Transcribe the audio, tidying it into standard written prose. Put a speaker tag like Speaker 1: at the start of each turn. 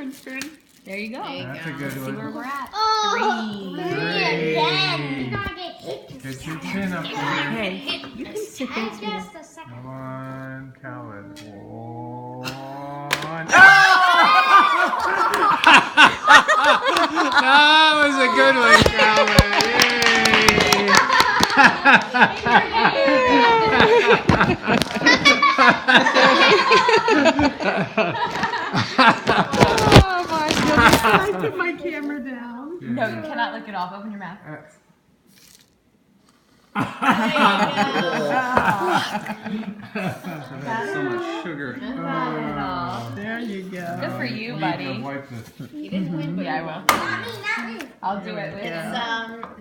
Speaker 1: Winston.
Speaker 2: There you go.
Speaker 3: That's a good
Speaker 2: See
Speaker 3: one.
Speaker 2: where we're at.
Speaker 1: Oh,
Speaker 2: Three.
Speaker 1: again. You're gonna get hit.
Speaker 3: Get your chin up there.
Speaker 2: Hey, you can sit there too.
Speaker 1: Just a second.
Speaker 3: Come on, Calvin. One. That was a good one,
Speaker 2: Oh my goodness. Can I put my camera down?
Speaker 3: Yay.
Speaker 2: No, you cannot lick it off. Open your mouth.
Speaker 4: That's so much sugar.
Speaker 2: There you go. Good for you,
Speaker 3: Need to
Speaker 2: buddy.
Speaker 3: wipe this.
Speaker 1: You didn't win, but
Speaker 2: Yeah, I will.
Speaker 1: not me, not me.
Speaker 2: I'll do it with
Speaker 1: It's